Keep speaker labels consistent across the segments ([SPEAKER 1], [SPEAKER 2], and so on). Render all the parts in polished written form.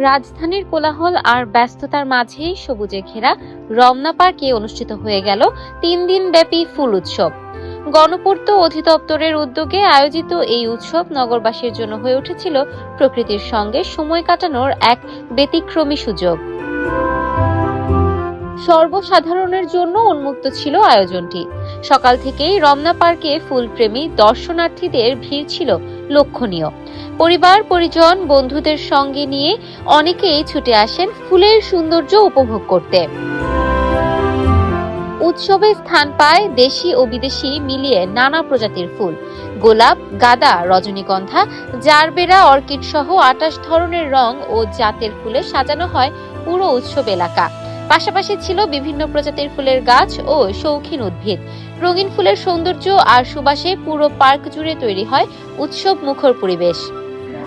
[SPEAKER 1] রাজধানীর কোলাহল আর ব্যস্ততার মাঝেই সবুজে ঘেরা রমনা পার্কে অনুষ্ঠিত হয়ে গেল 3 দিন ব্যাপী ফুল উৎসব। গণপূর্ত অধিদপ্তরের উদ্যোগে আয়োজিত এই উৎসব নগরবাসীর জন্য হয়ে উঠেছিল প্রকৃতির সঙ্গে সময় কাটানোর এক ব্যতিক্রমী সুযোগ। সর্বসাধারণের জন্য উন্মুক্ত ছিল আয়োজনটি। সকাল থেকেই রমনা পার্কে ফুলপ্রেমী দর্শনার্থীদের ভিড় ছিল লক্ষণীয়। পরিবার পরিজন বন্ধুদের সঙ্গে নিয়ে অনেকেই ছুটে আসেন ফুলের সৌন্দর্য উপভোগ করতে। উৎসবে স্থান পায় দেশি ও বিদেশি মিলিয়ে নানা প্রজাতির ফুল। গোলাপ, গাঁদা, রজনীগন্ধা, জারবেরা, অর্কিড সহ 28 ধরনের রং ও জাতের ফুলে সাজানো হয় পুরো উৎসব এলাকা। পাশাপাশি ছিল বিভিন্ন প্রজাতির ফুলের গাছ ও শৌখিন উদ্ভিদ। রঙিন ফুলের সৌন্দর্য আর সুবাসে পুরো পার্ক জুড়ে তৈরি হয় উৎসব মুখর পরিবেশ।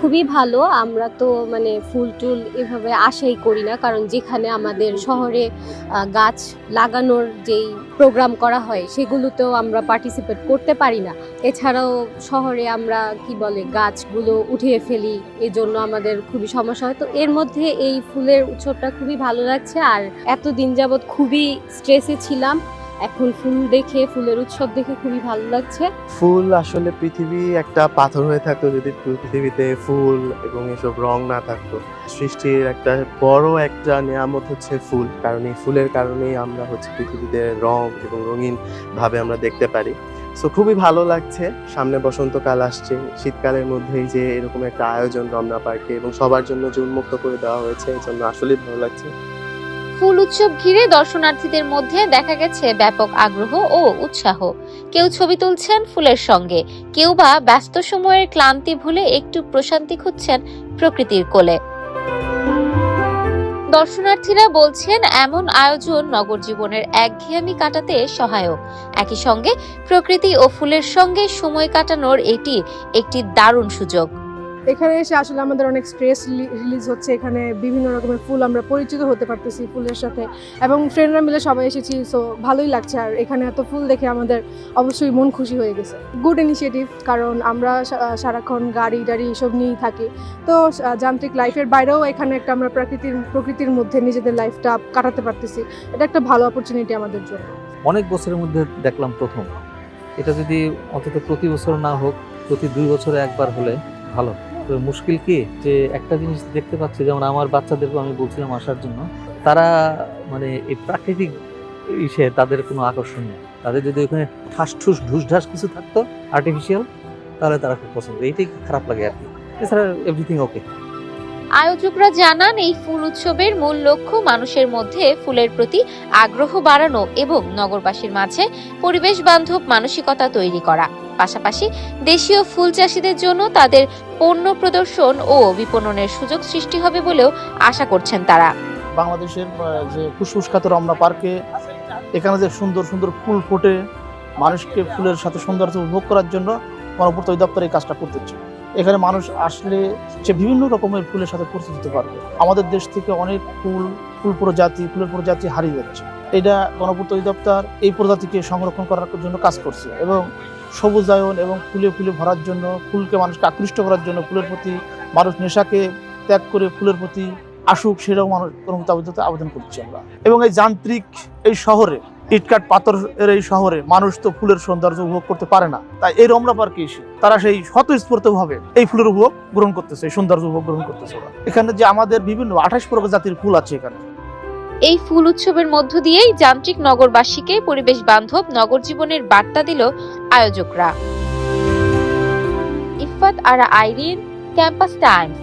[SPEAKER 2] খুবই ভালো। আমরা তো ফুল টুল এভাবে আশাই করি না, কারণ যেখানে আমাদের শহরে গাছ লাগানোর যেই প্রোগ্রাম করা হয় সেগুলোতেও আমরা পার্টিসিপেট করতে পারি না। এছাড়াও শহরে আমরা গাছগুলো উঠিয়ে ফেলি, এজন্য আমাদের খুবই সমস্যা হয়। তো এর মধ্যে এই ফুলের উৎসবটা খুবই ভালো লাগছে। আর এতদিন যাবৎ খুবই স্ট্রেসে ছিলাম, এখন ফুল দেখে, ফুলের উৎসব দেখে খুবই ভালো লাগছে।
[SPEAKER 3] ফুল আসলে পৃথিবী একটা পাথর হয়ে থাকতো যদি পৃথিবীতে ফুল এবং এসব রং না থাকতো। সৃষ্টির একটা বড় একটা নিয়ামত হচ্ছে ফুল, কারণ এই ফুলের কারণেই আমরা পৃথিবীতে রং এবং রঙিন ভাবে আমরা দেখতে পারি। সো খুবই ভালো লাগছে। সামনে বসন্তকাল আসছে, শীতকালের মধ্যেই যে এরকম একটা আয়োজন রমনা পার্কে এবং সবার জন্য যে উন্মুক্ত করে দেওয়া হয়েছে, এই জন্য আসলেই ভালো লাগছে।
[SPEAKER 1] ফুল উৎসব ঘিরে দর্শনার্থীদের মধ্যে দেখা গেছে ব্যাপক আগ্রহ ও উৎসাহ। কেউ ছবি তুলছেন ফুলের সঙ্গে, কেউ বা ব্যস্ত সময়ের ক্লান্তি ভুলে একটু প্রশান্তি খুঁজছেন প্রকৃতির কোলে। দর্শনার্থীরা বলছেন এমন আয়োজন নগর জীবনের একঘেয়েমি কাটাতে সহায়ক। একই সঙ্গে প্রকৃতি ও ফুলের সঙ্গে সময় কাটানোর এটি একটি দারুণ সুযোগ।
[SPEAKER 4] এখানে এসে আসলে আমাদের অনেক স্ট্রেস রিলিজ হচ্ছে। এখানে বিভিন্ন রকমের ফুল আমরা পরিচিত হতে পারতেছি ফুলের সাথে, এবং ফ্রেন্ডরা মিলে সবাই এসেছি। সো ভালোই লাগছে। আর এখানে এত ফুল দেখে আমাদের অবশ্যই মন খুশি হয়ে গেছে। গুড ইনিশিয়েটিভ, কারণ আমরা সারাক্ষণ গাড়ি এসব নিয়েই থাকি। তো যান্ত্রিক লাইফের বাইরেও এখানে একটা আমরা প্রকৃতির মধ্যে নিজেদের লাইফটা কাটাতে পারতেছি। এটা একটা ভালো অপরচুনিটি আমাদের জন্য।
[SPEAKER 5] অনেক বছরের মধ্যে দেখলাম প্রথম। এটা যদি অন্তত প্রতি বছর না হোক, প্রতি 2 বছরে একবার হলে ভালো। মুশকিল কি যে একটা জিনিস দেখতে পাচ্ছি, যেমন আমার বাচ্চাদেরকে আমি বলছিলাম আসার জন্য, তারা এই প্রাকৃতিক তাদের কোনো আকর্ষণ নেই। তাদের যদি ওখানে ঠাস-ঠুস ঢুস-ঢাস কিছু থাকতো আর্টিফিশিয়াল, তাহলে তারা খুব পছন্দ। এইটাই খারাপ লাগে আর কি। এছাড়া এভরিথিং ওকে।
[SPEAKER 1] আয়োজকরা জানান এই ফুল উৎসবের মূল লক্ষ্য মানুষের মধ্যে ফুলের প্রতি আগ্রহ বাড়ানো এবং নগরবাসীর মাঝে পরিবেশ বান্ধব মানসিকতা তৈরি করা। পাশাপাশি দেশীয় ফুল চাষীদের জন্য তাদের পণ্য প্রদর্শন ও বিপণনের সুযোগ সৃষ্টি হবে বলেও আশা করছেন তারা।
[SPEAKER 6] বাংলাদেশের যে ফুসফুসখ্যাত রমনা পার্কে এখানে যে সুন্দর সুন্দর ফুল ফোটে, মানুষকে ফুলের সাথে সৌন্দর্য উপভোগ করার জন্য গণপূর্ত অধিদপ্তর এই কাজটা করতেছে। এখানে মানুষ আসলে সে বিভিন্ন রকমের ফুলের সাথে পরিচিত হতে পারবে। আমাদের দেশ থেকে অনেক ফুলের প্রজাতি হারিয়ে যাচ্ছে। এটা গণপূর্ত অধিদপ্তর এই প্রজাতিকে সংরক্ষণ করার জন্য কাজ করছে, এবং সবুজায়ন এবং ফুলে ভরার জন্য, ফুলকে মানুষকে আকৃষ্ট করার জন্য, ফুলের প্রতি মানুষ নেশাকে ত্যাগ করে ফুলের প্রতি আসুক, সেটাও মানুষ আবেদন করছি আমরা। এবং এই যান্ত্রিক এই শহরে, ইটকাট পাথরের এই শহরে মানুষ তো ফুলের সৌন্দর্য উপভোগ করতে পারে না। তাই এই রমনা পার্কে এসে তারা সেই স্বতঃস্ফূর্ত ভাবে এই ফুলের উপভোগ গ্রহণ করতেছে, এই সৌন্দর্য উপভোগ গ্রহণ করতেছে। এখানে যে আমাদের বিভিন্ন 28 প্রজাতির ফুল আছে এখানে।
[SPEAKER 1] এই ফুল উৎসবের মধ্য দিয়েই যান্ত্রিক নগরবাসীকে পরিবেশ বান্ধব নগর জীবনের বার্তা দিল আয়োজকরা। ইফাত আরা আইরিন, ক্যাম্পাস টাইমস।